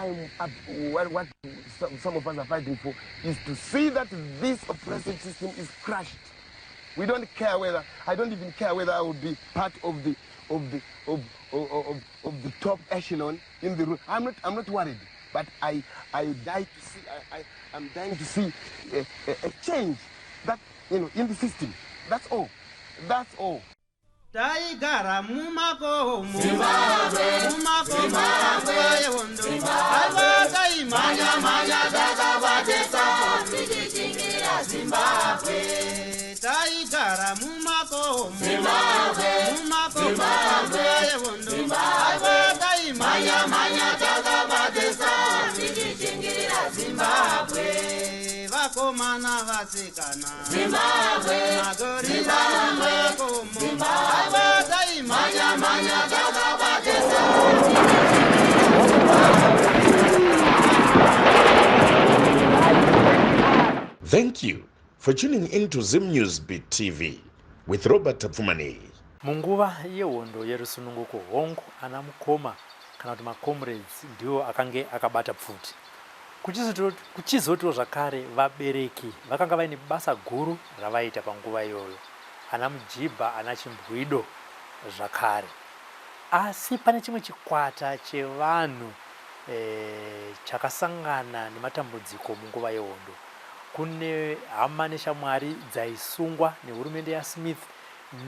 what some of us are fighting for is to see that this oppressive system is crushed. We don't care whether, I don't even care whether I would be part of the top echelon in the room. I'm not worried, but I'm dying to see a change that, in the system. That's all. That's all. Taigara mumako Zimbabwe Zimbabwe manya dakabatesa tichichingira Zimbabwe Taigara mumako Zimbabwe manya dakabatesa tichichingira Zimbabwe vakomana vasikana Zimbabwe magorira Zimbabwe manya dakabatesa Thank you for tuning into Zim News Beat TV with Robert Tapfumani. Munguva yehondo yerusununguko hongu ana mukoma kana kuti macomrades ndiwo akange akabata pfuti. Kuchizotiwo zvakare vabereki vakanga vaine basa guru ravaita panguva iyoyo. Ana Mujibha, ana Chimbwido zvakare. Asi pane chimwe chikwata chevanhu chakasangana nematambudziko munguva yehondo. Kune hama neshamwari dzaisungwa nehurumende yaSmith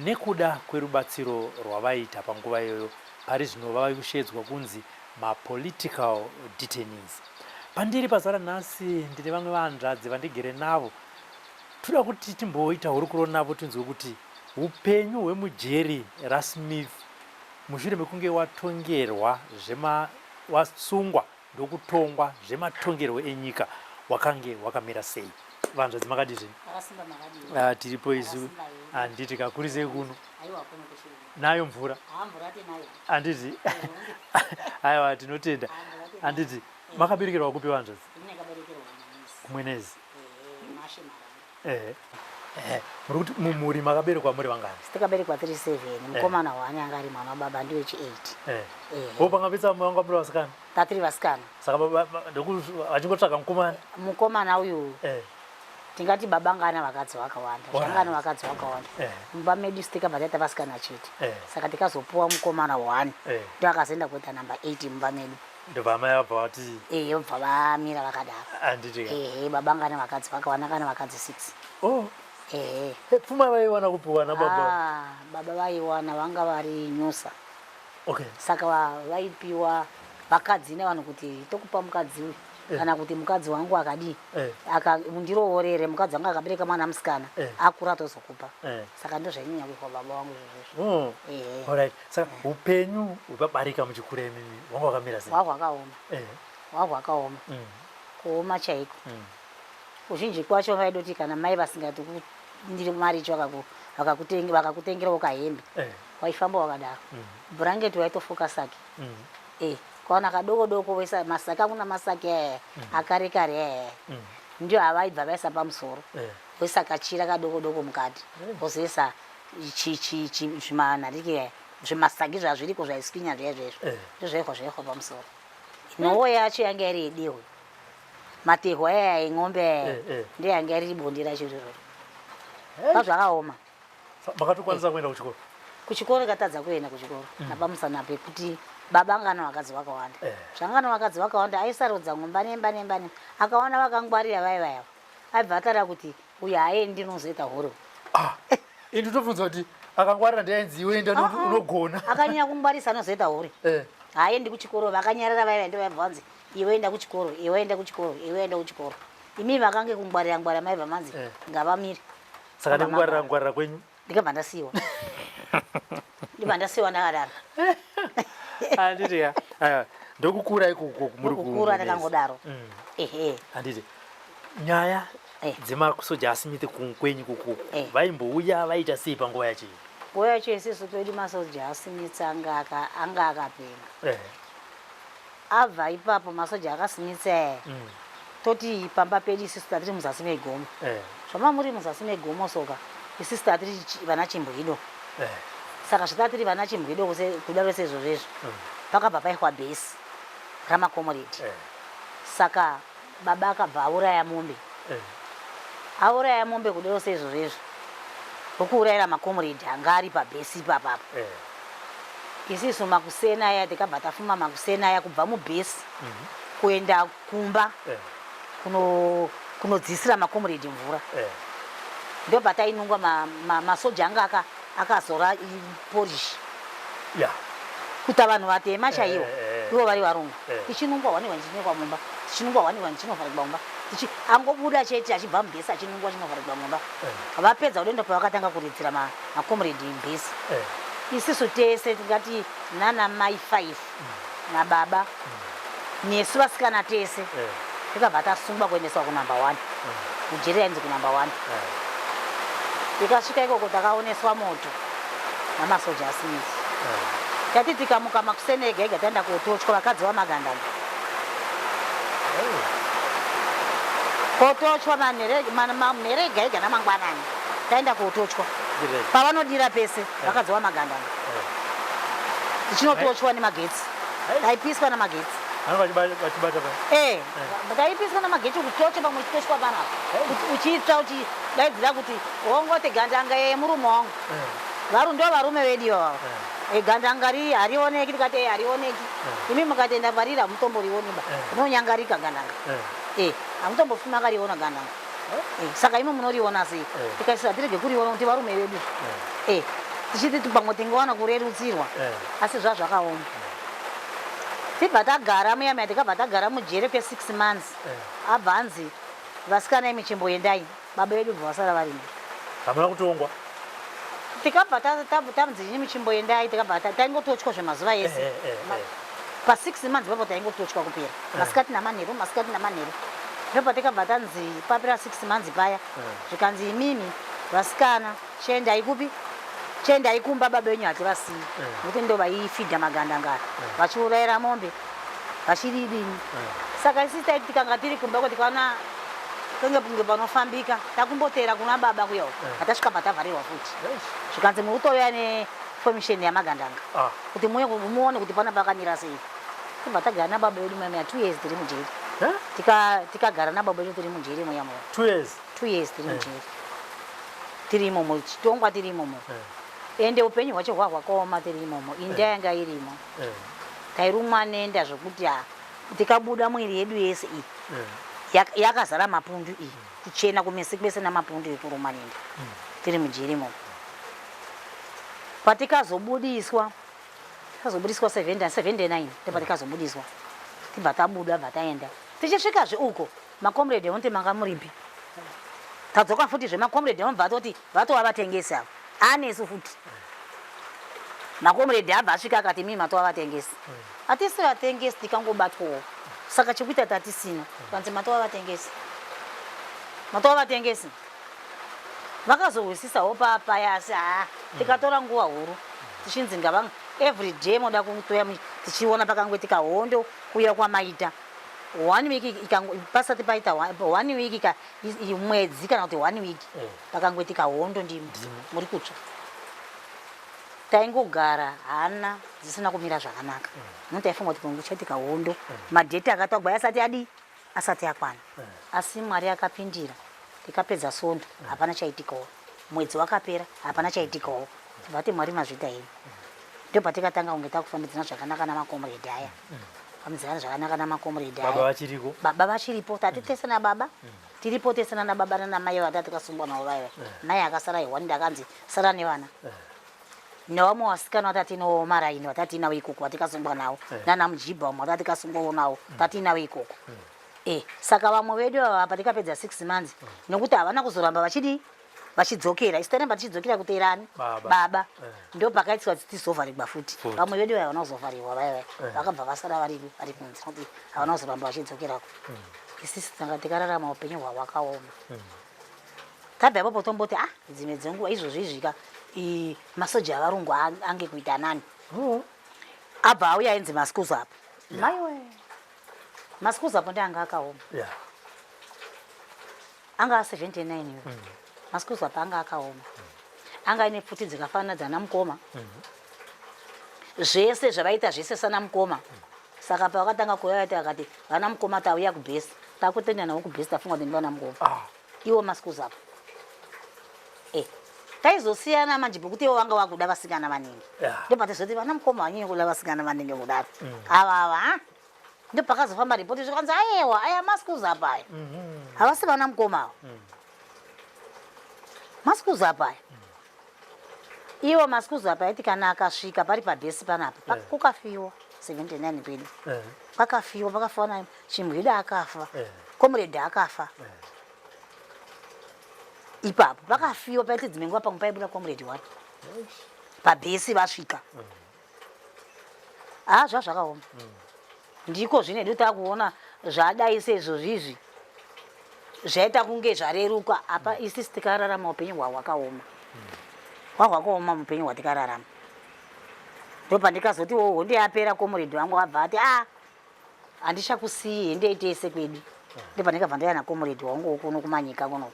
nekuda kwerubatsiro rwavaita panguva iyoyo pari zvino vava kushedzwa kunzi mapolitical detainees. Pandiri pazara nhasi ndine vamwe vanzvadzi vandigere navo. Toda kuti timboita hurukuro navo tinzwe kuti upenyu hweMuJeri RaSmith mushure mekunge watongerwa wasungwa ndokutongwa zvematongerwo enyika wakange wakamira sei. Vanzvadzi makati zvini? Tiripo isu handiti kakurisei kuno nayo mvura handiti aiwa tinotenda handiti makaberekerwa kupi vanzvadzi? Kumwenezi. Muri kuti mumuri makaberekwa muri vangani? Takaberekwa 37, mukomana wani anga ari mwana wababa ndiwe chi8. Pangapedza vanga muri vasikana? Tatiri vasikana. Saka vachingotsvaga mukomana? Mukomana uyu tingati baba anga ana vakadzi vakawanda. Zvanga ana vakadzi vakawanda. Mumba medu sitikabva taita vasikana chete. Saka tikazopuwa mukomana 1 ndiye akazoenda kuita namba 8 mumba medu. Ndobva mai vabva vati? Vobva vamira vakadaro. Handiti baba anga ana vakadzi vakawanda, kana vakadzi 6. Pfuma vaiwana kupiwa nababa? Baba vaiwana vanga vari nyusa. Okay. Saka vaipiwa vakadzi nevanhu kuti tokupa mukadzi uyu kana kuti mukadzi wangu akadi mundiroorere mukadzi wangu akabereka mwana musikana akura tozokupa. Saka ndozvainyanya kuitwa baba vangu izvozvo. Alright. Saka upenyu hwepabarika muchikura imimi wanga wakamira sei? Hwakaoma. Kuoma chaiko. Kuzhinji kwacho vaidoti kana mai vasingati ndiri mari icho vakakutengerawo kahembe waifamba wakadaro. Bhurangeti waitofuka saki. Kwaona kadoko doko wesa masaki akuna masaki akarekare ndio avaibva vaisa pamusoro wesa kachira kadoko doko mukati wozesa zvimanharike zvimasaki zvazviriko zvaiswinya zvezvezvo ndozvaiko pamusoro. Nhoo yacho yanga iri yedehwe, matehwe aya eng'ombe ndiyo yanga iri bondi racho iroro. Zvakaoma. Makatokwanisa kuenda kuchikoro? Kuchikoro katadza kuenda kuchikoro napamusana pekuti baba anga ana vakadzi vakawanda. Zvanga ana vakadzi vakawanda aisarudza ng'ombe nemba akaona vakangwarira vaiva aibva atara kuti uyu haendi ndinozoita horo. Indi tobvunza kuti akangwarira ndiainzi iwe enda unogona. Akanyanya kungwarisa anozoita horo. Haendi kuchikoro, vakanyarara vaiva ndo vaibva vanzi iwe enda kuchikoro, iwe enda kuchikoro, iwe enda kuchikoro. Imi vakange kungwarira maibva manzi ngavamire. Saka ndikungwarira kwenyu? Ndikabva ndasiyiwa. Ndibva ndasiyiwa ndakadaro. Handiti ndokukura ikoko muri kukura ndakangodaro. Handiti nyaya dzemasoja aSmith kwenyu kuku vaimbouya vaita sei panguva yacho? Nguva yacho isusu twedu masoja aSmith anga akapema. Abva ipapo masoja akaSmith toti pamba pedu isusu tatiri muzasi megomo. Zvama muri muzasi megomo soka isusu tatiri vana Chimbwido. Saka zvitatiri vana Chimbwido kudaro sezvo zvezvo pakabva paihwa bhesi ramakomuredi. Saka baba akabva auraya mombe. Auraya mombe kudero sezvozvezvo. Okuurayira makomuredi anga ari pabhesi ipapapo. Isisu makusena aya tikabva tafuma makusena aya kubva mubhesi kuenda kumba kunodzisira makomuredi mvura. Ndobva tainungwa masoja anga akazora polish. Kuti vanhu vatema chaivo ivo vari varungu. Tichinungwa wani wanchinekwa mumba. Tichinungwa wani wanchinovharirwa mumba. Angobuda chete achibva mubhesi achinungwa chinovharirwa mumba. Vapedza kudendo pavakatanga kuridzira makomuredi mbesi. Isisu tese tingati nana mai 5 na baba nesu vasikana tese tikabva tasungwa kuendeswa kunumber 1. MuJeri ainzi kunumber 1. Tikasvika ikoko takaoneswa moto namasoja aSmith. Tati tikamuka makusena ega ega taenda kotochwa vakadzi vamagandanga. Kotochwa manhere ega ega namangwanani taenda kotochwa. Pavanodira pese vakadzi vamagandanga. Tichinotochwa nemagetsi. Taipiswa namagetsi. Taipiswa namagetsi kutocha pamwe chitochwa panapa. Uchitsva uchidaidzira kuti wongote gandanga yemurume wangu. Ndo varume vedu ivavo. Gandanga riri harioneki, tikati harioneki. Imi mukatenda parira mutomborioniba. Rinonyangarika gandanga. Hamutombofumi makariona gandanga. Saka imi munoriona sei. Tikasisa tirege kuriona kuti varume vedu. Tichiti pamwe tingowana kurerutsirwa. Asi zvazvakaoma. Tibva tagara muyamaya tikabva tagara MuJeri kwe6 months. Abva anzi vasikana imi chimboendai. Baba vedu bva vasara varimo. Hamuna kutongwa. Tikabva tanzi imi chimboendai tikabva taingotochwa zvemazuva ese. Pa6 months baba taingotochwa kupera. Masikati namanheru, masikati namanheru. Ndipo tikabva tanzi papera 6 months paya. Zvikanzi imimi vasikana chiendai kupi? Chiendai kumba baba venyu hativasiyi. Nokuti ndo vaifidha magandanga. Vachiurayira mombe. Vachiridini. Saka isi taiti tikanga tiri kumba kuti kana kunge panofambika takumbotera kuna baba kuyawo. Hatasvika patavharirwa futi. Zvikanzi muutouya neformation yamagandanga. Kuti muone kuti pana pakamira sei. Tibva tagara nababa vedu muyamaya 2 years tiri MuJeri. Tikagara nababa vedu tiri MuJeri muyamaya. 2 years? 2 years tiri MuJeri. Tiri imomo, chitongwa tiri imomo. Ende upenyu hwacho hwakaoma tiri imomo. Inda yanga irimo. Tairumwa nenda zvokuti tikabuda mwiri yedu yese iyi. Yakazara mapundu iyi. Kuchena kumesi kwese namapundu ekurumwa nenda. Tiri MuJeri imomo. Patikazobudiswa 79 ndipo tikazobudiswa. Tibva tabuda bva taenda. Tichisvikazve uko makomrade onte manga muripi. Tadzoka futi zvemakomrade vamubva toti vatova vatengesi avo. Anesu futi. Makomrade abva asvika akati mimi matova vatengesi. Hatisi vatengesi tikangobatwawo. Saka chekuita tatisina. Kanzi matova vatengesi. Matova vatengesi. Vakazohwisisawo papaya asi tikatora nguva huru. Tichinzi ngavanga every day moda kutoya tichiona pakangoitika hondo kuya kwamaita. 1 week pasati paita 1 week mwedzi kana kuti 1 week pakangoitika hondo ndimo muri kutsva. Taingogara hana dzisina kumira zvakanaka. Taifunga kuti kungochaitika hondo madheti akatagwa asati akwana. Asi Mwari akapindira. Tikapedza sondo hapana chaitikawo. Mwedzi wakapera hapana chaitikawo. Tibvati Mwari mazvita here. Ndipo patikatanga kunge takufambidzana zvakanaka namakomrade aya. Fambidzana zvakanaka namakomrade aya. Baba vachiriko? Baba vachiripo. Tatitesana baba. Tiripo tesana nababa nanamai vatatu tikasumbwa navo vaiva. Mai akasara iwani ndakanzi sara nevana. Nevamwe vasikana vatatiinawo maraini vatatiinawo ikoko vatikasumbwa navo. Nana mujibha vamwe vatatikasumbwawo navo tatiinawo ikoko. Saka vamwe vedu ava patikapedza 6 months nokuti havana kuzoramba vachidzokera. Isi tairamba tichidzokera kuteerani baba. Ndo pakaitwa kuti tizovharirwa futi. Vamwe vedu havana kuzovharirwa vaiva. Vakabva vasara vari kunze kuti havana kuzoramba vachidzokerako. Isisi tanga tikararama upenyu hwakaoma. Tabva ipapo tomboti dzimwe dzenguva izvozvo izvika masoja avarungu ange kuita nani. Abva auya ainzi masikuzo apo. Maiwe. Masikuzo apo ndianga akaoma. Anga 79 iwe. Masikuzo apo anga akaoma. Anga ane pfuti dzakafanana dzana mukoma. Zvese zvavaita zvese sana mukoma. saka pavakatanga kuuya vaiti akati vana mukoma tauya kubhesi takutenda nawo kubhesi tafunga kuti ndivana mukoma iwo masikuza apo taizosiyana manje pekuti iwo vanga vakuda vasikana maningi ndopatizoti vana mukoma vanyanya kuda vasikana maningi kudaro avava ndopakazofamba ripoti zvikanzi ayewa aya masikuza apa aya havasi vana mukoma avo masikuza apa aya iwo masikuza apa aiti kana akasvika pari pabhesi panapa kukafiwa 79 kwedu pakafiwa pakafiwa nayo Chimbwido akafa comrade akafa ipapo pakafiwa paiti dzimwe nguva pamwe paibuda comrade wacho pabhesi vasvika zvazvakaoma ndiko zvinedu takuona zvadai sezvozvizvi zvaita kunge zvareruka apa isisi tikararama upenyu hwahwakaoma hwahwakaoma mupenyu hwatikararama ndopandikazoti honde yapera comrade wangu abva ati handichakusiyi hendeitese kwedu ndopandikabva ndaya nacomrade wangu kuno kumanyika kuno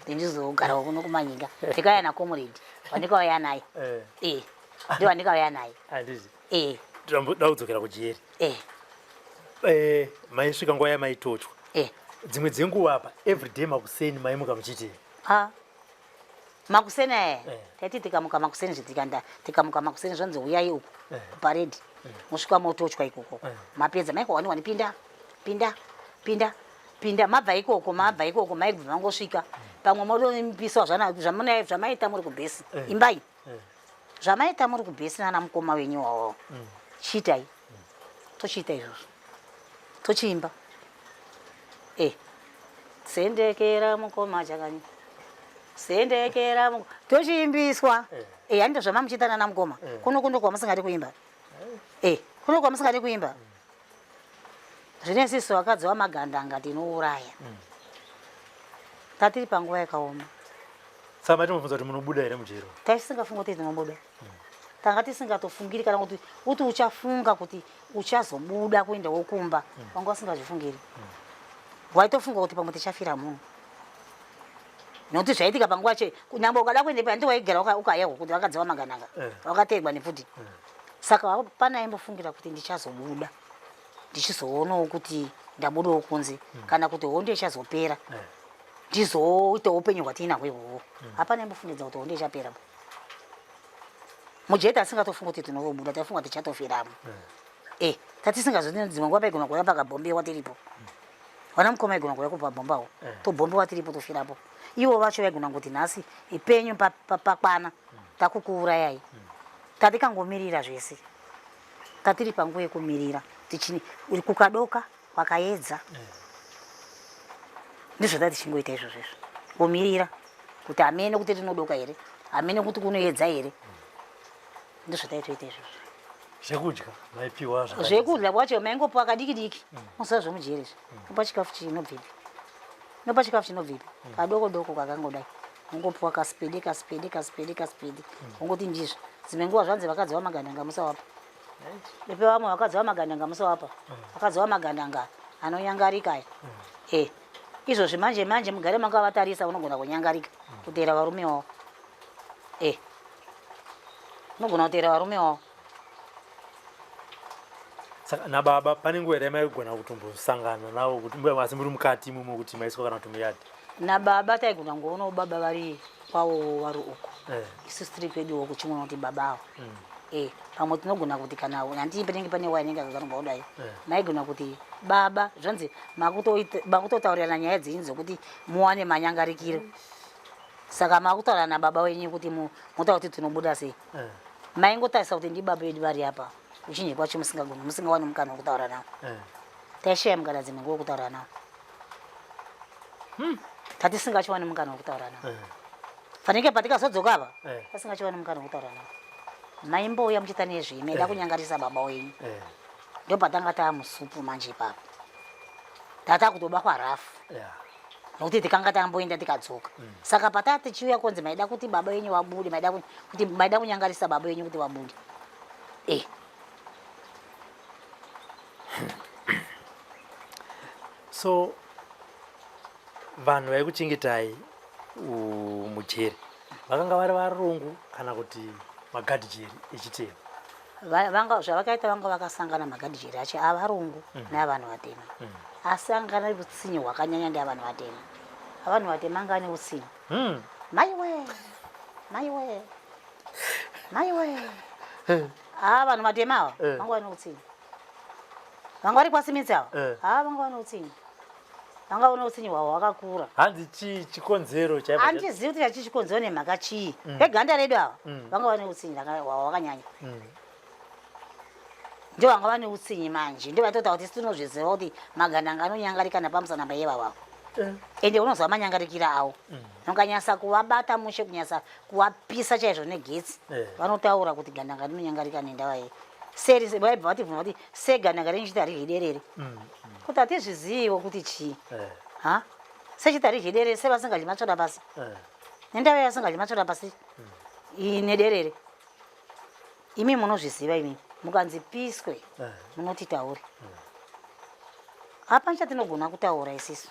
ndindizogara kuno kumanyika ndikauya nacomrade wandikauya naye ndo wandikauya naye ndoda kudzokera kuJeri maisvika nguva yamaitochwa dzimwe dzenguva apa everyday makuseni maimuka muchitei makuseni aya taiti tikamuka makuseni zvitikanda tikamuka makuseni zvanzi uyai uku kuparedi musvika motochwa ikoko mapedza maikowani pinda mabva ikoko maibva mangosvika pamwe modomipisa zvamaita muri kubhesi imbai zvamaita muri kubhesi nana mukoma wenyu wawo chiitai tochiita izvozvo tochiimba sendekera mukoma chakanya sendekera tochiimbiswa handito zvamamuchiita nana mukoma kuno kwamusingadi kuimba kuno kwamusingadi kuimba zvine sisi wakadzi wamagandanga tinouraya tatiri panguva yakaoma saka matinofunza kuti munobuda here muJeri taisingafunga kuti tinobuda tanga tisingatofungiri kana kuti uchafunga kuti uchazobuda kuenda wokumba wanga usingazvifungiri waitofunga kuti pamwe tichafira munhu nokuti zvaitika panguva che nyangwe ukada kuendepa ndiwaigara ukayehwa kuti wakadzi wamagandanga wakateerwa nepfuti saka pana aimbofungira kuti ndichazobuda ndichizoonawo kuti ndabudawo kunze kana kuti honde ichazopera ndizoitawo upenyu hwatinahwo ihwohwo hapana aimbofungidzwa kuti honde ichapera muJeri asingatofunga kuti tinobuda taifunga tichatofiramo tatisingazoti dzimwe nguva paigona kuuya pakabhombewa tiripo vana mukoma aigona kuuya kupabhombawo tobhombewa tiripo tofirapo ivo vacho vaigona kuti nhasi ipenyu pakwana takukuurayai tatikangomirira zvese tatiri panguva yekumirira kukadoka kwakaedza ndizvo tatichingoita izvozvo kumirira kuti amene kuti tinodoka here amene kuti kunoedza here ndizvo taitoita izvozvo zvekudya maipiwa zvekudya kwacho maingopiwa kadiki musa zvomuJeri nopa chikafu chinobvipi nopa chikafu chinobvipi kadoko kakangodai ungopiwa kaspedi ungoti ndizvo dzimwe nguva zvanzi vakadzi wamagandanga musawapa bepe vamwe vakadzi wamagandanga musawapa vakadzi wamagandanga anonyangarika izvozvi manje mugare makavatarisa unogona kunyangarika kuteera varume wavo unogona kuteera varume wavo saka nababa pane nguva here maigona kutombosangana navo kuti asi muri mukati imomo kuti maiswa kana kuti muyadi nababa taigona ngoonawo baba vari kwavo vari uko isusu tiri kweduwo kuchimona kuti baba avo pamwe tinogona kuti kana handii panenge pane wainenge akagarumba kudai maigona kuti baba zvanzi makutotaurirana nyaya dzenyu dzokuti muwane manyangarikiro saka makutaurana nababa wenyu kuti muta kuti tinobuda sei maingotarisa kuti ndi baba vedu vari apa uchinje kwacho musingawani mukana wokutaura navo taishaya mukana dzimwe nguva wokutaura navo tatisingachowani mukana wokutaura navo fanike patikazodzoka apa tasingachowani mukana wokutaura navo maimbouya muchiita nezvei maida kunyangarisa baba wenyu ndo patanga taamusupu manje ipapo tata kutoba kwarafu nokuti tikanga tamboenda tikadzoka saka patata tichiuya konzi maida kuti baba wenyu vabude maida kunyangarisa baba wenyu kuti vabude so vanhu vaikuchengetai muJeri vakanga vari varungu kana kuti MaGuard Jeri eChitema vanga zvavakaita vanga vakasangana MaGuard Jeri acho avarungu neavanhu vatema asangana utsinye hwakanyanya ndeavanhu vatema avanhu vatema anga ane utsinye maiwe vanhu vatema ava vanga vane utsinye vanga vari kwasimidzi ava vanga vane utsinye vanga vane utsinye hwavo hwakakura hanzi chikonzero chaivo handizivi kuti chachichikonzero nemhaka chii veganda redu ava vanga vane utsinye hwavo hwakanyanya ndio vanga vane utsinye manje ndio vatota kuti tinozviziva kuti magandanga anonyangarika napamusana paiyeva vavo ende unozwa manyangarikira awo nokanyasa kuvabata mushe kunyasa kuvapisa chaizvo negetsi vanotaura kuti gandanga rinonyangarika nendava iyi seri vaibva vativhuna kuti segandanga rinchiti harizviderere kuti hatizvizivo kuti chii sechiti harizviderere sevasingadyi matsvoda pasi nendava yasingadyi matsvoda pasi nederere imi munozviziva imi mukanzi piswe munoti taure hapana chatinogona kutaura isisu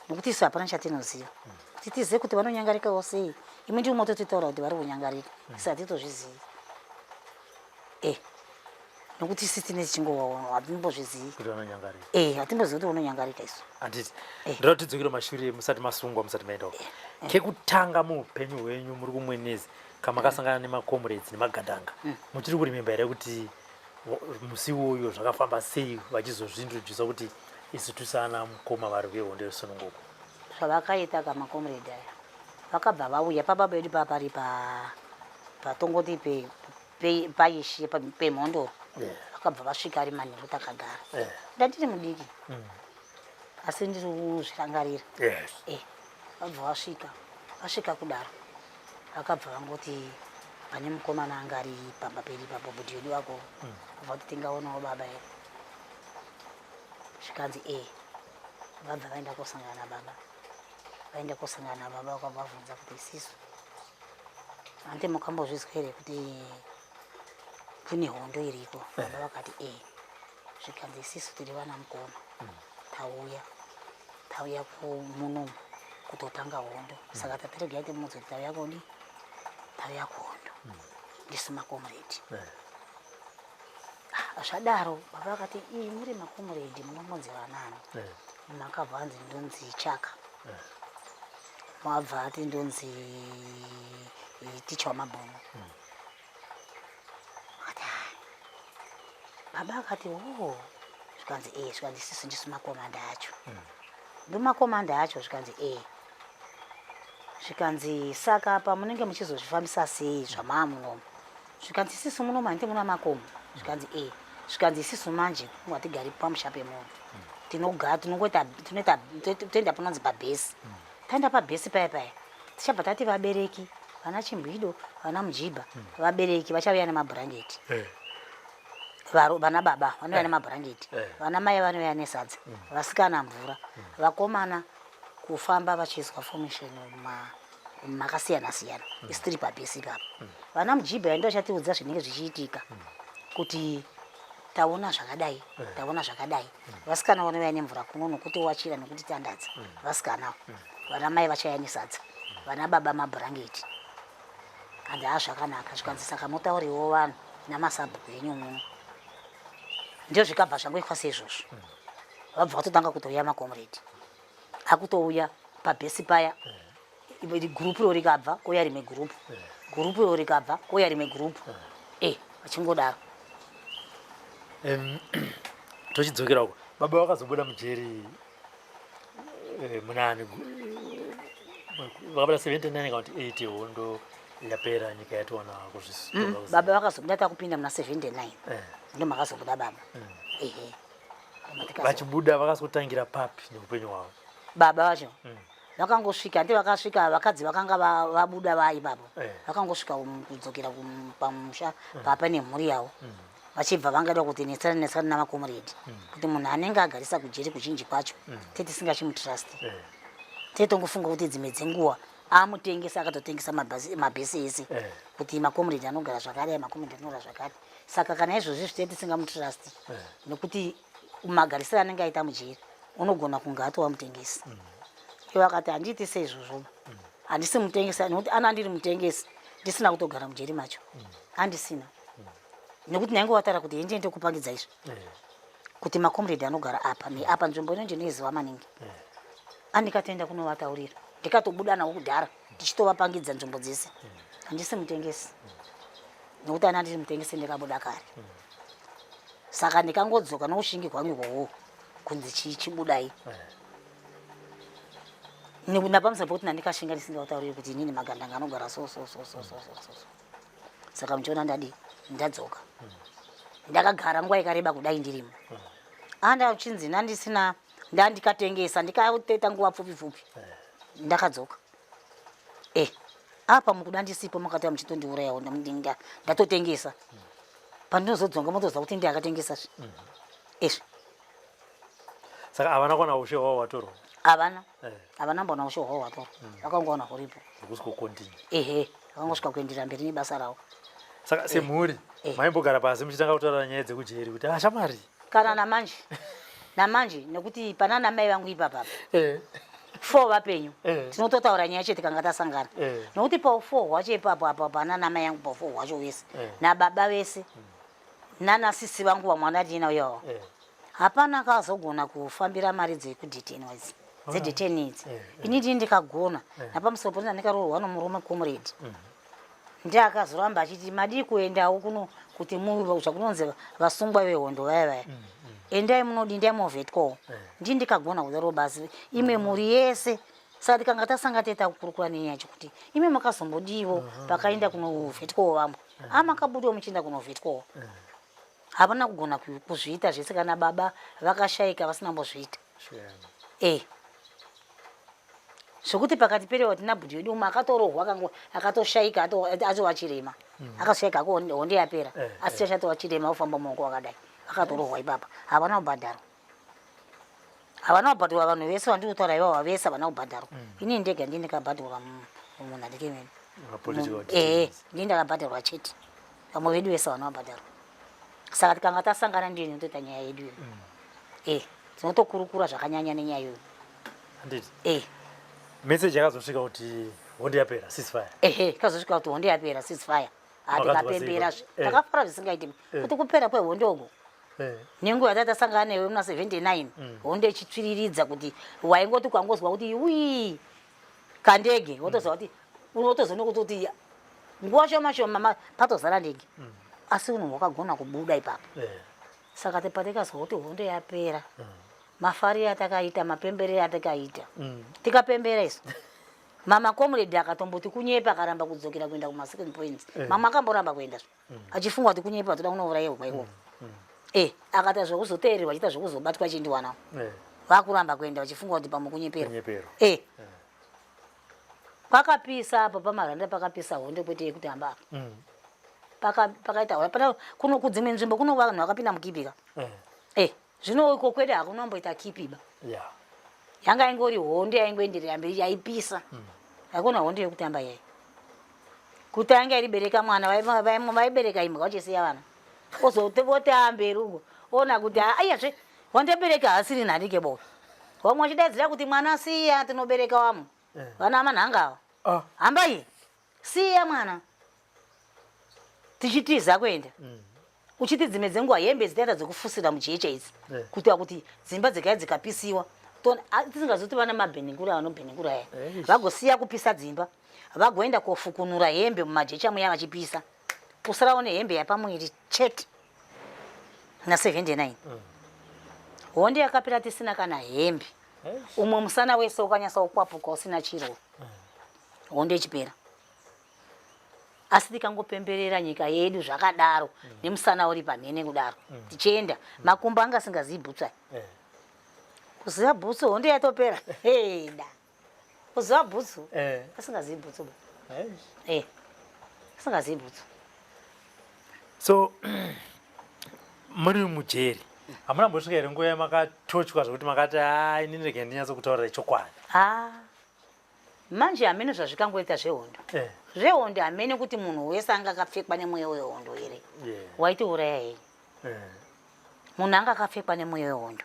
nokuti isu hapana chatinoziva kuti tizive kuti vanonyangarikawo sei imi ndiwo mototitaura kuti vari kunyangarika isi hatitozvizivi nokuti isi tine chingowawo hatimbozvizivi hatimbozivi kuti unonyangarika isu handiti ndoda tidzokere mashure musati masungwa musati maendawo kekutanga muupenyu hwenyu muri kumwenezi kamakasangana nemakomrades nemagandanga muchiri kurimemba here kuti musi uyo zvakafamba sei vachizozvintrodusa kuti isu tisana mukoma vari vehondo yesununguko zvavakaita kamakomrade aya vakabva vauya pababa vedu papari patongoti paishe pemhondoro vakabva vasvika ari manheru takagara ndandiri mudiki asi ndiri kuzvirangarira vabva vasvika kudaro vakabva vangoti pane mukomana anga ari pambaperi papo budhi wedu wako kubva kuti tingaonawo baba here zvikanzi vabva vaenda kosangana nababa vakabvabvunza kuti isisu hande mukambozvizwa here kuti kune hondo iriko baba vakati zvikanzi isisu tiri vana mukoma tauya munomu kutotanga hondo saka tatirega iti mudzi kuti tauya kodi tauya kuhondo ndisu makomrade zvadaro baba vakati muri makomrade munongonzi vanani makabva anzi ndonzi chaka mabva ati ndonzi ticha wamabhono baba akati zvikanzi zvikanzi isisu ndisu makomanda acho ndomakomanda acho zvikanzi zvikanzi saka pamunenge muchizozvifambisa sei zvamaamunomu zvikanzi isisu munomu handiti muna makomo zvikanzi zvikanzi isisu manje hatigari pamusha pemunhu toenda panonzi pabhesi taenda pabhesi paya tichabva tati vabereki vana Chimbwido vana MuJeri vabereki vachauya nemabhurangeti vana baba vanouya nemabhurangeti vana mai vanouya nesadza vasikana mvura vakomana kufamba vachiiswa formation makasiyana siyana isi tiri pabhesi ipapo vana MuJeri ndo chatiudza zvinenge zvichiitika kuti taona zvakadai vasikana vanouya nemvura kuno nokuti wachira nokuti tandadza vasikana vana mai vachauya nesadza vana baba mabhurangeti kandi zvakanaka zvikanzi saka mutauriwo vanhu namasabhuku enyu muno ndio zvikabva zvangoitwa seizvozvo vabva vatotanga kutouya makomrade akutouya pabhesi paya gurupu iro rikabva kouya rimwe gurupu iro rikabva kouya rimwe gurupu vachingodaro tochidzokerako baba vakazobuda MuJeri munani vakabuda 79 kana kuti 80 hondo yapera nyika yatiwana kuzvistoka baba vakazobuda takupinda muna 79 ndo makazobuda baba vachibuda vakazotangira papi neupenyu hwavo baba vacho vakangosvika ndi vakasvika vakadzi vakanga vabuda vaipapo vakangosvika kudzokera pamusha papa nemhuri yavo vachibva vangada kuti netsana namakomrade kuti munhu anenge agarisa kuJeri kuzhinji kwacho tetisingachimutrust tetongofunga kuti dzimwe dzenguva amutengesa akatotengesa mabhesi ese kuti makomrade anogara zvakare makomrade anogara zvakare saka kana izvozvi zvitetisingamutrust nekuti magarisiro anenge aita MuJeri unogona kunge atowamutengesi iwo akati handiti seizvozvo handisi mutengesi nokuti ana ndiri mutengesi ndisina kutogara MuJeri macho handisina nekuti nange watara kuti ndiende kupangidza izvo kuti makomrade anogara apa neapa nzvimbo ino ndinoiziva maningi andikatoenda kunovataurira ndikatobuda nawo kudhara ndichitovapangidza nzvimbo dzese handisi mutengesi nekuti ana ndiri mutengesi ndikabuda kare saka ndikangodzoka noushingi kwangu ihwohwo kunzi chichibudai napamusoro pekuti nandikashinga ndisingavatauriri kuti inini magandanga anogara so saka muchiona ndadzoka ndakagara nguva yakareba kudai ndirimo andachinzi nandisina ndandikatengesa ndikateta nguva pfupi ndakadzoka apa mukuda ndisipo makati muchitondiurayawo ndatotengesa pandinozodzonga motoziva kuti ndiyakatengesa izvi saka havana kuwana ushe hwavo watorwa havana mbona ushe hwavo watorwa vakangowana huripo vakangosvika kuenderera mberi nebasa ravo saka semhuri maimbogara pasi muchitanga kutaura nyaya dzekujeri kuti ashamwari kana namanje nekuti pana namai vangu ipapapa 4 vapenyu tinototaura nyaya chete kanga tasangana nokuti pa4 hwacho ipapo apa pana namai yangu pa4 hwacho vese nababa vese nanasisi vangu vamwana dina uyawo hapana akazogona kufambira mari dzekudeteni idzi dzedeteni idzi inini ndikagona napamusoro poti ndikaroorwa nomurume comrade ndiye akazoramba achiti madii kuendawo kuno kuti zvakunonzi vasungwa vehondo vaya endai munodi ndai movetco ndikagona kudaro basi ime muri yese saka tikanga tasanga teta kukurukura nenyacho kuti ime makazombodiwo pakaenda kuno vetco vamwe amakabudiwo muchienda kuno vetco hapana kugona kuzviita zvese kana baba vakashayika vasina mbozviita zvokuti pakati period nabhudhi wedu umwe akatorohwa akatoshayika atova chirema akashayika ako honde yapera asi chachatova chirema ufamba maoko wakadai akatorohwa ipapa havana kubhadharwa vanhu vese vandikutaura ivava vese havana kubhadharwa inini ndega ndikabhadharwa munhu andikemene ndakabhadharwa chete vamwe vedu vese havana kubhadharwa saka tikanga tasangana ndiyo inotoita nyaya yedu tinotokurukura zvakanyanya nenyaya iyoyo message yakazosvika kuti hondo yapera ceasefire kazosvika kuti hondo yapera ceasefire tikapembera takafara zvisingaiti kuti kupera kwehondoko nenguva yatatasangana newe muna 79 hondo ichitsviriridza kuti waingoti kwangozwa kuti wi kandege wotoziva kuti unotozoona kuti nguva shoma patozara ndege asi unhu hwakagona kubuda ipapo saka patikazwa kuti hondo yapera mafari atakaita mapemberero atakaita tikapembera isu mama comrade akatomboti kunyepa akaramba kudzokera kuenda kuma2 points mama akamboramba kuenda achifunga kuti kunyepa toda kunourayiwa kwaiko akata zvokuzoteererwa achiita zvokuzobatwa chindiwanawo vakuramba kuenda vachifunga kuti pamwe kunyepero pakapisa apo pamaranda pakapisa hondo kwete yekuti hamba apa pakaita kuno kudzimwe nzvimbo kuno vanhu vakapinda mukipika zvino iko kwete hakunomboita kipiba yanga ingori hondo yaingoenderera mberi yaipisa hakuna hondo yekutamba yai kuti anga iribereka mwana vaibereka imwe vachisiya vana ozovotea mberi uko ona kuti aiyazve wandabereka hasiri nharike bo vamwe vachidaidzira kuti mwana siya tinobereka wamwe vana manhanga ava hambai siya mwana tichitiza kuenda uchiti dzimwe dzenguva hembe dzitaita dzekufusira mujecha idzi kuitira kuti dzimba dzikaya dzikapisiwa tisingazoti vana mabhenengura vanobhenengura aya vagosiya kupisa dzimba vagoenda kofukunura hembe mumajecha muya vachipisa kusarawo nehembe yapamwiri chete na79 hondo yakapera tisina kana hembe umwe musana wese ukanyasa ukwapuka usina chiro hondo ichipera asi tikangopemberera nyika yedu zvakadaro nemusana uri pamhene kudaro tichienda makumbo anga asingazivi bhutsu kuziva bhutsu hondo yatopera da kuziva bhutsu asingazivi bhutsu asingazivi bhutsu so muri mujeri hamuna mbosvika here nguva yamakatotywa zvokuti makati inini rege ndinyatsokutaurira chokwadi manje hamene zvazvikangoita zvehondo hamene kuti munhu wese anga akapfekwa nemweya wehondo here waitiuraya hei munhu anga akapfekwa nemweya wehondo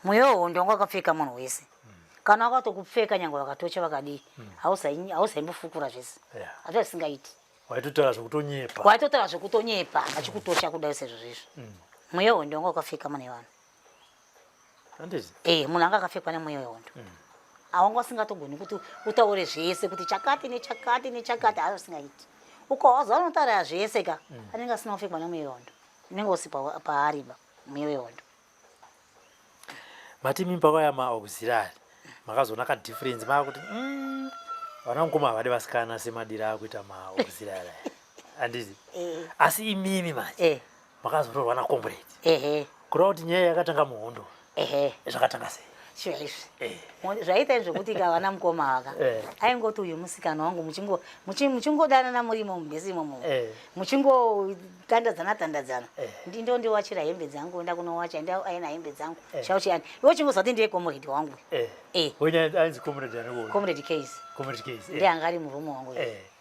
mweya wehondo anga akapfeka munhu wese kana wakatokupfeka nyange vakatocha vakadii hausaimufukura zvese hata zvisingaiti waitotaura zvokutonyepa waitotaura zvokutonyepa achikutosha kudai sezvozvizvo mweya wehondo wanga wakapfeka mune vanhu munhu anga akapfekwa nemweya wehondo awanga usingatogoni kuti utaure zvese kuti chakati nechakati nechakati haasi usingaiti ukawaza unotaura zvese ka anenge asina kupfekwa nemweya wehondo unenge usi paariba mweya wehondo mati mimba kwaya maauxiliary makazoona kadifference maakuti vana mukoma havadi vasikana semadira akuita maauxiliary handizi asi imimi manje makazotorwa nakomrade kureva kuti nyaya yakatanga muhondo zvakatanga sei zvaita izvokuti vana mukoma aka aingoti uyu musikana wangu muchingodanana murimo mubhesi imomo muchingotandadzana ndindo ndiwachira hembe dzangu nda kunowacha nda aina hembe dzangu chauchiani iwe chingozwa kuti ndiye komrade wangu ainzi comrade case ndiye anga ari murume wangu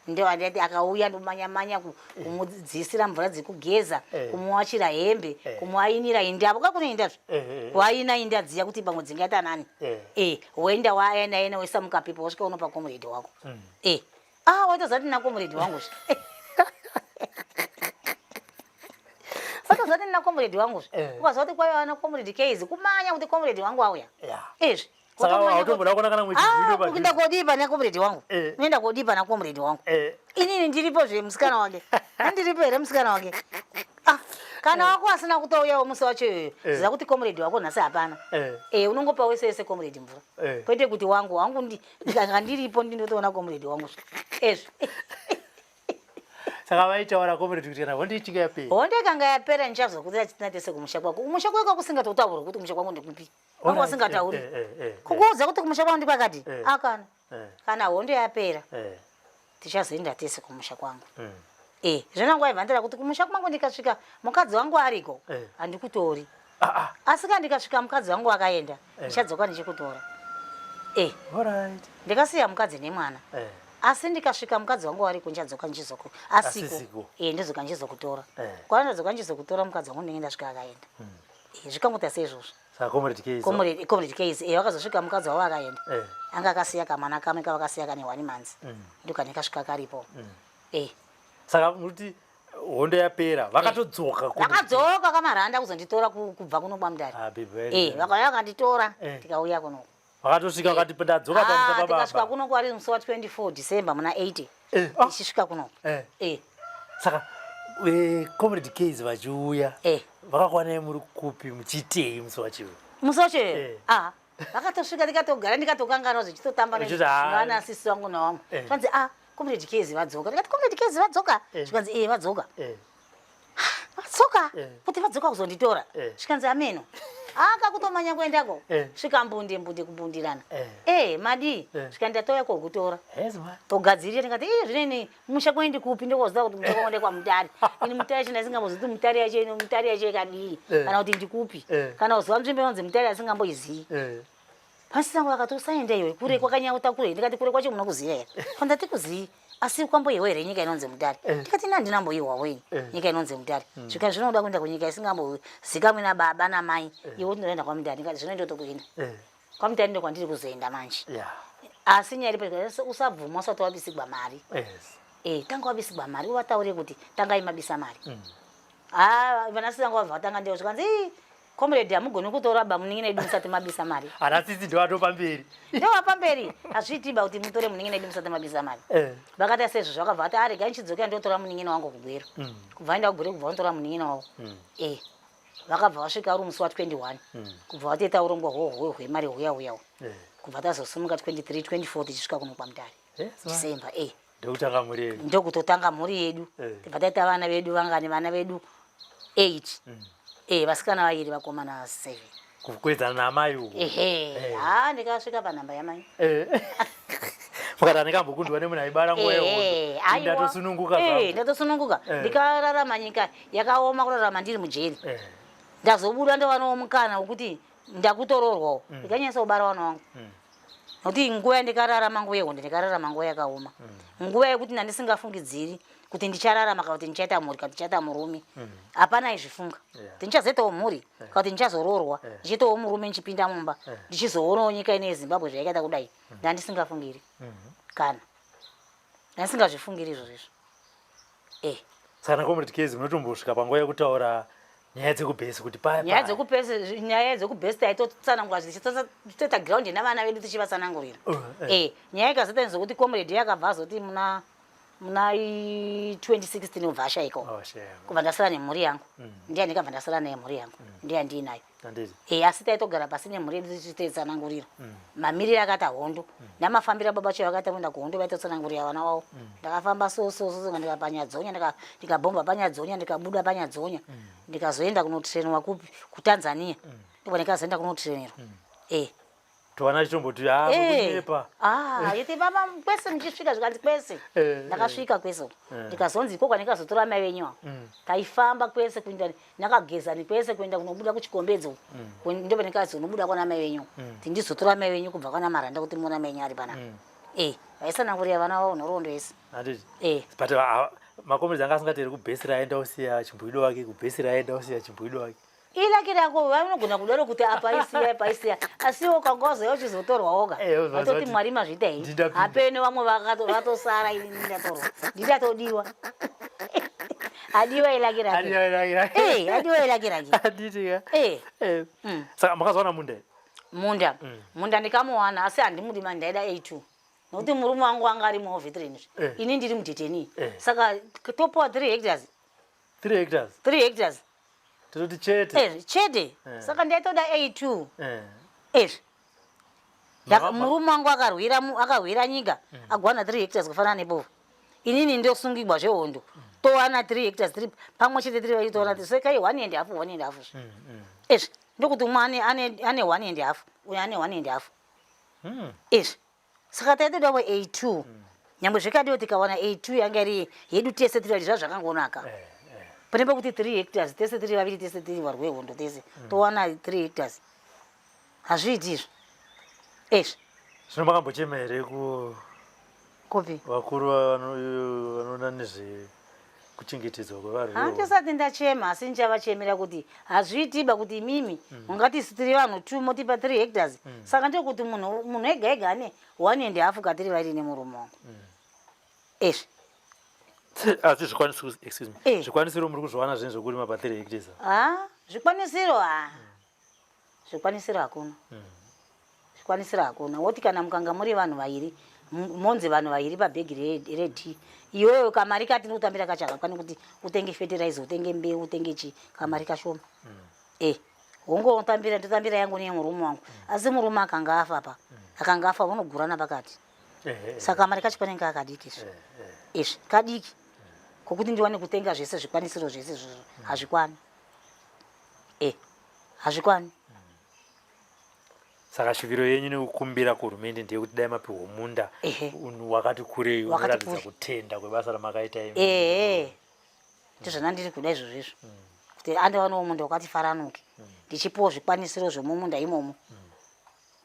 ndio andati akauya ndomanya kumudzisira mvura dzekugeza kumuwachira hembe kumuainira indabo kakunoenda waina inda dziya kuti pamwe dzingata nani wenda waenda wesa mukapepa wasvika unopa komrade wako waitozati na komrade wangu watozati na komrade wangu ukazwa kuti kwaiva na komrade case kumanya kuti komrade wangu auya izvi kuenda kodipa nakomrade wangu unoenda kodipa nakomrade wangu inini ndiripo zvemusikana wake handiripo here musikana wake kana wako asina kutouyawo musi wacho iyoyo ziva kuti komrade wako nhasi hapana unongopa wese wese komrade mvura kwete kuti wangu ndikanga ndiripo ndindotoona komrade wangu ezvi saka vaitaura komrade kuti kana hondo ichinga yapera hondo ikanga yapera ndichazokutira chitina tese kumusha kwako kumusha kwako kusingatotaurwa kuti kumusha kwangu ndikupi wanga wasingatauri kukuudza kuti kumusha kwangu ndikwakati kana hondo yapera tichazoenda tese kumusha kwangu zvenangu aivhandira kuti kumusha kwangu ndikasvika mukadzi wangu ariko handikutori asi ka ndikasvika mukadzi wangu akaenda ndichadzoka ndichikutora ndikasiya mukadzi nemwana asi ndikasvika mukadzi wangu ariko ndichadzoka ndichizoko asiko ndizoka ndichizokutora kwana ndadzoka ndichizokutora mukadzi wangu ndinenge ndasvika akaenda zvikangoita seizvozvo comrade case wakazosvika mukadzi wavo akaenda anga akasiya kamwana kamwe kavakasiya kane 1 months ndokandikasvika karipo saka kuti hondo yapera vakatodzoka vakadzoka kamaranda kuzonditora kubva kuno kwamudari vakauya vakanditora tikauya kuno vakatosvika vakati ndadzoka tikasvika kuno kwari musi wa 24 December muna 80 tichisvika kuno saka comrade case vachiuya vakakwanai muri kupi muchitei musi wachiwo vakatosvika tikatogara ndikatokanganwa zvichitotamba nevanasisi vangu navamwe zvanzi comrade case vadzoka ndikati comrade case vadzoka zvikanzi vadzoka vadzoka kuti vadzoka kuzonditora zvikanzi ameno akakutomanya kuendako svika mbunde kubundirana madi svika ndatouya kokutora togadzirira ndikati zvineni musha kwendi kupi ndokoziva kuti musha kwangu ndekwamutari ini mutari china isingambozivi kuti mutari yacho ikadii kana kuti ndikupi kana kuziva nzvimbo inonzi mutari asingamboizii pasisangu vakatosaenda iwe kure kwakanyauta kure ndikati kure kwacho munokuziva here pandati kuzii asi kwamboiwa here nyika inonzi mutari ndikati nandinamboiwa weni nyika inonzi mutari zvika zvinoda kuenda kunyika isingambozikamwe nababa namai iwe ndinoenda kwamutari ndikati zvino ndotokuenda kwamutari ndo kwandiri kuzoenda manje asi nyari usabvuma usati wabisigwa mari tanga wabisigwa mari uvataure kuti tangai mabisa mari vanasiranga vabva vatanga ndeo zvikanzi comrade hamugoni kutora munin'ina edu musati mabisa mari anasisi ndowatopamberi ndowapamberi hazviitiba kuti mutore munin'ina edu musati mabisa mari vakata sezvo zvakabva ati arega ndichidzokera ndotora munin'ina wangu kugwero kubva aenda kugwero kubva vandotora munin'ina wavo vakabva vasvika uri musi wa 21 kubva vatoita urongwa hwohwo hwemari huya kubva tazosimuka 23 24 tichisvika kuno kwamutari December ndokutotanga mhuri yedu tibva taita vana vedu vangane vana vedu 8 vasikana vairi vakomana 7 kukwedzana namai uko ndikasvika panhamba yamai mukati anekambokundwa nemunhu aibara nguva yehondo ndatosununguka ndikararama nyika yakaoma kurarama ndiri MuJeri ndazobuda ndovanawo mukana wekuti ndakutororwawo ndikanyasa kubara vana wangu nokuti nguva yandikararama nguva yehondo ndikararama nguva yakaoma nguva yekuti ndandisingafungidziri kuti ndichararama kana kuti ndichaita mhuri kana ndichaita murume hapana izvifunga kuti ndichazoitawo mhuri kana kuti ndichazororwa ndichiitawo murume ndichipinda mumba ndichizoonawo nyika ine yeZimbabwe zvaikaita kudai ndandisingafungiri kana ndandisingazvifungiri izvozvo Saka comrade Kezi unotombosvika panguva yekutaura nyaya dzekubhesi kuti nyaya dzekubhesi taitotsanangura tichitoita ground navana vedu tichivatsanangurira nyaya ikazota zokuti comrade yakabva azoti muna 2016 ubva ashayikawo kubva ndasara nemhuri yangu ndiye ndikabva ndasara naye mhuri yangu ndiye ndinayo asi taitogara pasi nemhuri yedu tichitotsanangurira mamiriro akati hondo namafambiro baba chayo akati kuenda kuhondo vaitotsanangurira vana vavo ndakafamba sosososo ndikapanyadzonya ndikabhomba panyadzonya ndikabuda panyadzonya ndikazoenda kunotirenwa kutanzania ndipo ndikazoenda kunotirenerwa tovana chitomboti kunyepa yeti baba kwese ndichisvika zvikati kwese ndakasvika kwese ndikazonzi iko kwandikazotora mai venyu taifamba kwese kuenda ndakageza kwese kuenda kunobuda kuchikombedzo ndipo ndikazonobuda kwana mai venyu tindizotora mai venyu kubva kwana maranda kuti muona mai venyu ari pana vaisanangurira vana vavo nhoroondo yese but makomredi anga asingateri kubhesi raenda usiya Chimbwido wake kubhesi raenda usiya Chimbwido wake ilaki rako vanogona kudaro kuti apaisiya asiwo kangozo uchizotorwa woga vatoti mwari mazvita hii hapene vamwe vatosara ini ndindatodiwa adiwa ilaki rake adiwa ilaki rake saka makazowana munda ndikamuwana asi handimudima ndaida A2 nokuti murume wangu wanga ari muhovhitireni ini ndiri mudheteni saka topowa 3 hectares tototi chete saka ndaitoda A2 murume wangu akahwira nyika agwana 3 hectares kufanana nepovo inini ndosungigwa zvehondo towana 3 hectares tiri pamwe chete tiri vaitoona sekai 1.5 ndokuti umwe ane 1.5 uyo ane 1.5 saka taitodawo A2 nyangwe zvikadiwo tikawana A2 yanga iri yedu tese tiri vachizva zvakangonaka pane pekuti 3 hectares tese tiri vaviri tese tiri varwe hondo tese towana 3 hectares hazviiti izvo zvino makambochema here kupi vakuru vanoona nezvekuchengetedzwa kwevarwi handisati ndachema asi ndichavachemera kuti hazviitiba kuti mimi ungatisi tiri vanhu 2 motipa 3 hectares saka ndokuti munhu ega ega ane 1.5 katiri vairi nemurume wangu asi zvikwanisiro muri kuzviwana zvinhu zvokurima pa3 hectares zvikwanisiro hakuna woti kana mukanga muri vanhu vairi monzi vanhu vairi pabhegi redhi iwewe kamari kati nokutambira kachakakwana kuti utenge fertilizer utenge mbeu utenge chi kamari kashoma ndotambira yangu nemurume wangu asi murume akanga afa vanogurana pakati saka kamari kacho kanenge kakadiki izvi kadiki kokuti ndiwane kutenga zvese zvikwanisiro zvese izvozvo hazvikwani saka shuviro yenyu nekukumbira kuhurumende ndeyekuti dai mapihwa munda wakati kurei unoratidza kutenda kwebasa ramakaita ndizvona ndiri kuda izvozvo kuti andawanawo munda wakati faranuke ndichipowo zvikwanisiro zvomumunda imomo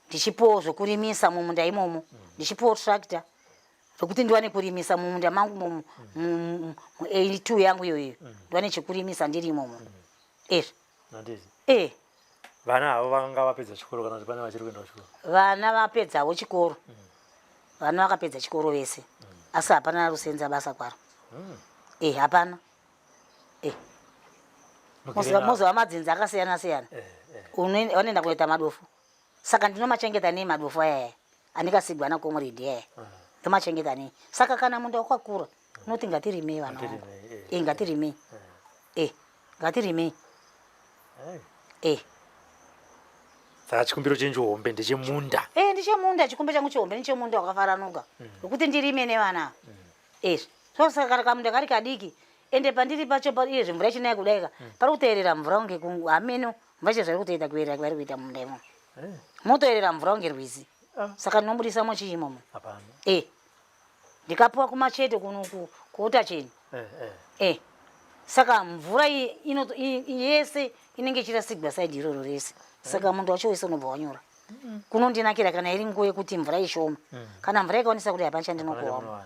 ndichipowo zvokurimisa mumunda imomo ndichipowo tractor rokuti ndiwane kurimisa mumunda mangu mu82 yangu iyoyo ndiwane chekurimisa ndiri imomo vana havo vakanga vapedza chikoro kana kuti pane vachiri kuenda kuchikoro vana vapedzawo chikoro vana vakapedza chikoro vese asi hapana rusenza basa kwaro hapana mozova madzinzi akasiyana siyana vanoenda kunoita madofu saka ndinomachengeta nei madofu ayaya andikasigwa nakomuredi yaya ndomachengeta nei saka kana munda wakakura unoti ngatirimei vana vangu ngatirimei saka chikumbiro chenyu chihombe ndechemunda ndichemunda chikumbo changu chihombe ndichemunda wakafaranuka nokuti ndirime nevana saka kana kamunda kari kadiki ende pandiri pacho iye zvimvura chinaya kudaika pari kuteerera mvura unge hameno mvura chezvari kutoita kuerera kvari kuita munda imomo motoerera mvura unge rwizi saka ndinobudisa mochi imomo ndikapuwa kumachete kunoku kuota cheni saka mvura yese inenge ichirasigwa saidi iroro rese saka mundu wacho wese unobva wanyura kunondinakira kana iri nguva yekuti mvura ishoma kana mvura ikaonesa kuti hapana chandinokuwana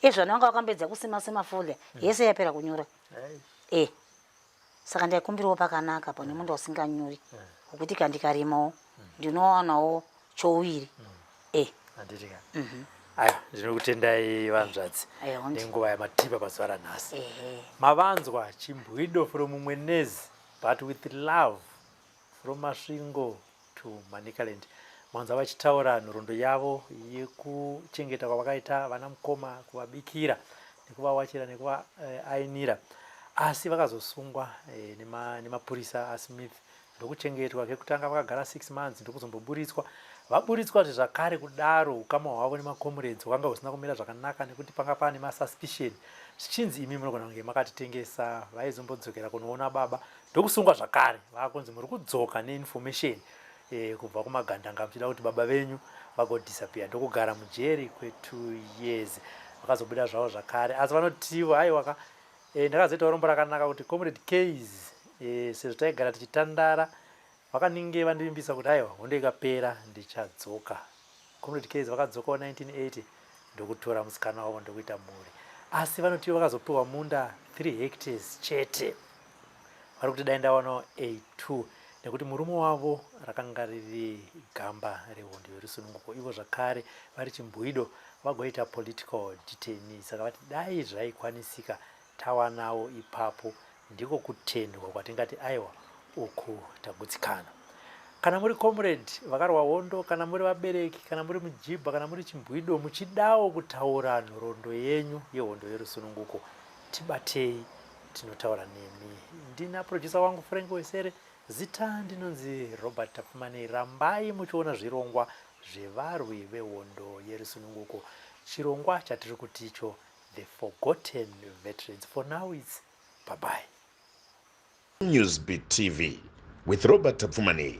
ezvana vanga vakambedza kusima semafolha yese yapera kunyura saka ndaikumbirawo pakanaka pane mundu usinganyuri wekuti kandikarimawo ndinowanawo chouiri aya ndinokutendai vanzvadzi nenguva yamatipa pazuva ranhasi. Mavanzwa Chimbwido from Mwenezi, but with love from Masvingo to Manicaland. Mwanza vachitaura nhoroondo yavo yekuchengeta kwavakaita vana mukoma, kuvabikira nekuvawachira nekuvaainira, asi vakazosungwa nemapurisa aSmith. Ndokuchengetwa kekutanga vakagara 6 months ndokuzomboburitswa. Vaburitswa kuti zvakare kudaro ukama hwavo nemakomrades hwanga husina kumira zvakanaka nekuti panga pane masuspicion. Zvichinzi imi munogona kunge makatitengesa, vaizombodzokera kunoona baba ndokusungwa zvakare. Vakonzi muri kudzoka neinformation kubva kumagandanga muchida kuti baba venyu vagodisappear. Ndokugara MuJeri kwe2 years. Vakazobuda zvavo zvakare asi vanotiwa aiwa ndakazoita urombo rakanaka kuti comrade Case sezvo taigara tichitandara vakaninge vandivimbisa kuti aiwa hondo ikapera ndichadzoka. Comrade Case vakadzoka 1980 ndokutora musikana wavo ndokuita mhuri, asi vanotiwa vakazopiwa munda 3 hectares chete. Vari kuti dai ndawanawo A2 nekuti murume wavo rakanga riri gamba rehondo yorusununguko. Ivo zvakare vari Chimbwido vagoita political detainee, saka vati dai zvaikwanisika tawanawo ipapo ndiko kutendwa kwatingati aiwa uku tagutsikana. Kana muri comrade vakarwa hondo, kana muri vabereki, kana muri mujibha, kana muri Chimbwido muchidawo kutaura nhoroondo yenyu yehondo yorusununguko, tibatei tinotaura nemi. Ndina producer wangu Frank Wesere, zita ndinonzi Robert Tapumane. Rambai muchiona zvirongwa zvevarwi vehondo yerusununguko. Chirongwa chatiri kuti icho The Forgotten Veterans. For now it's bye-bye. Newsbeat TV with Robert Tapumane.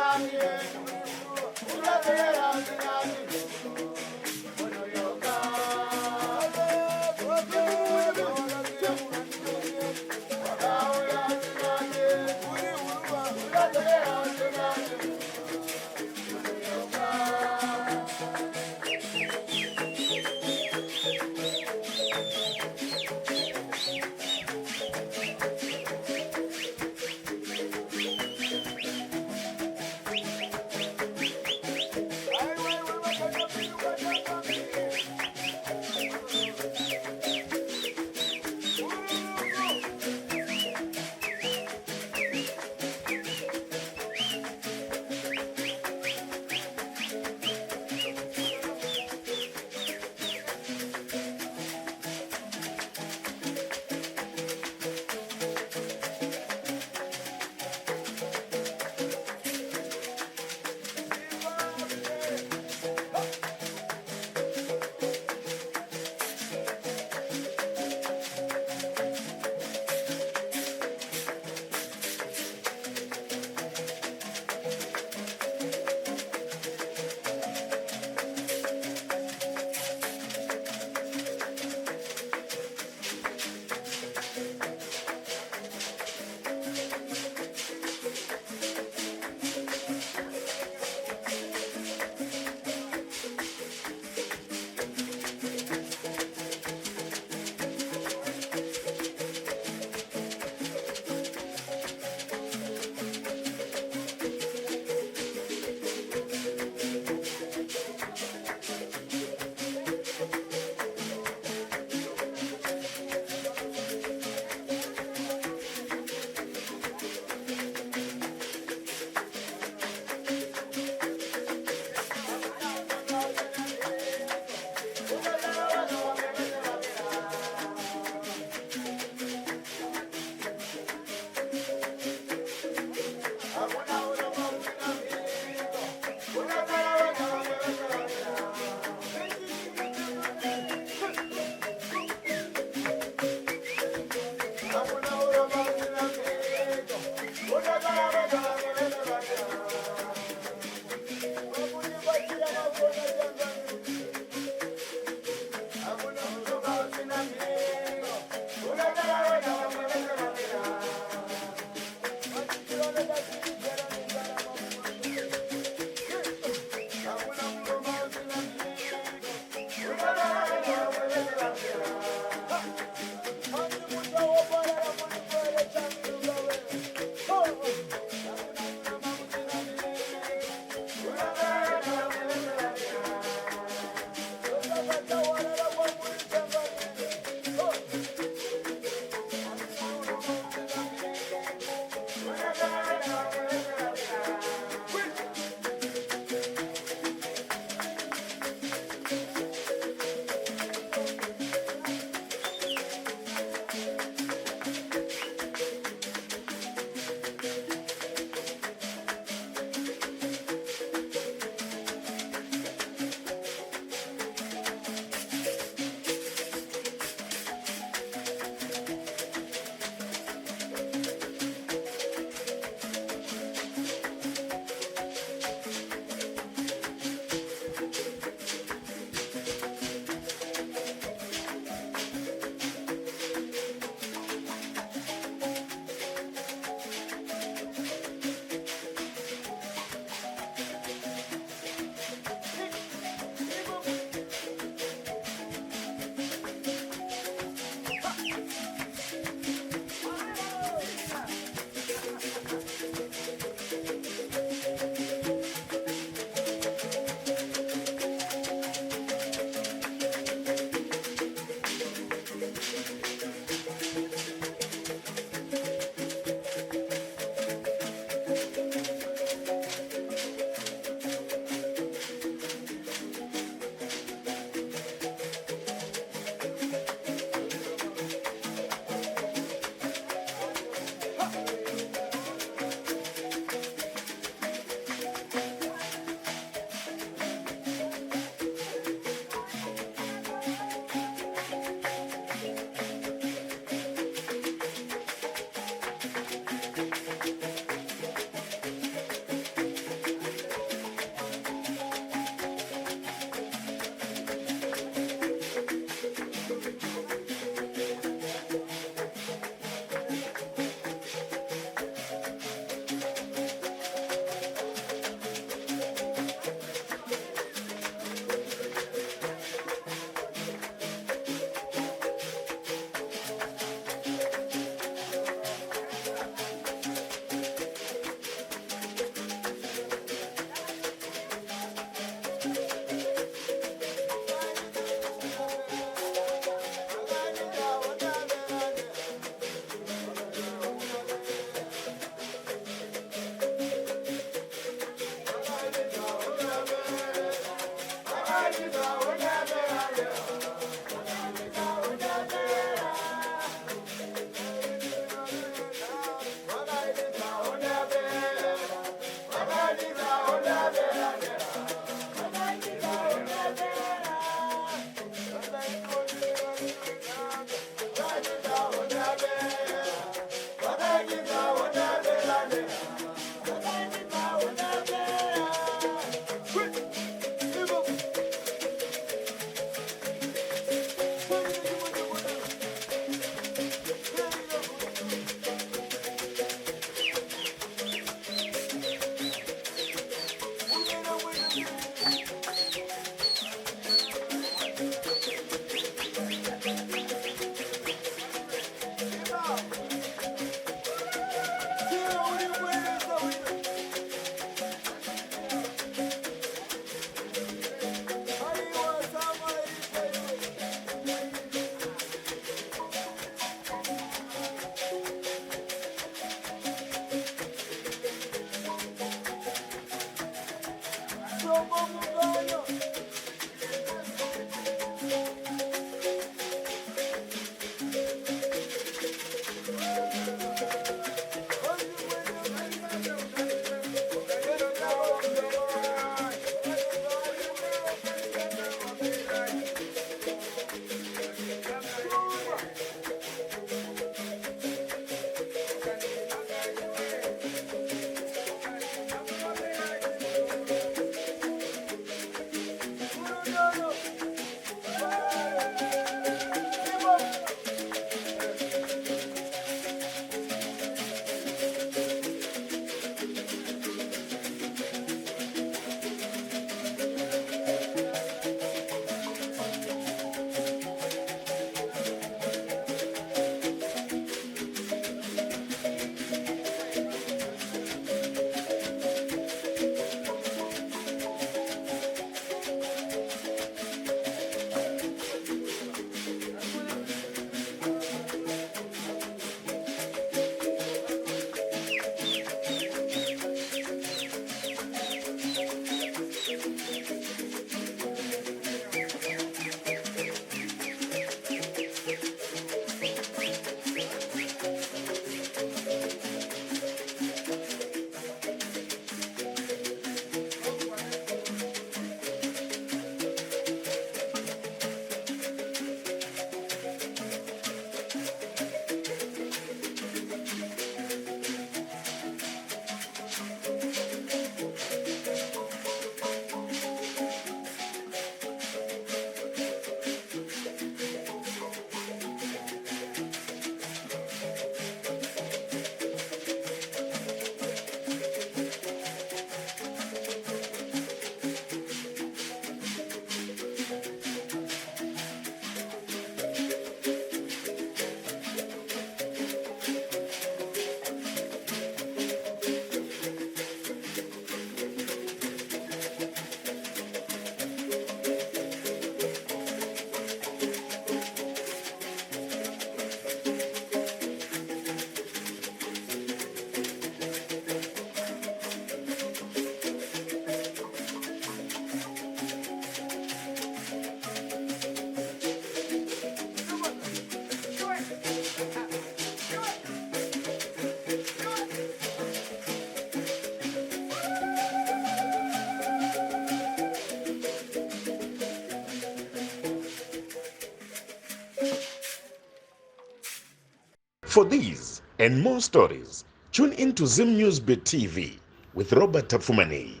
For these and more stories, tune in to Zim News Bit TV with Robert Tafumani.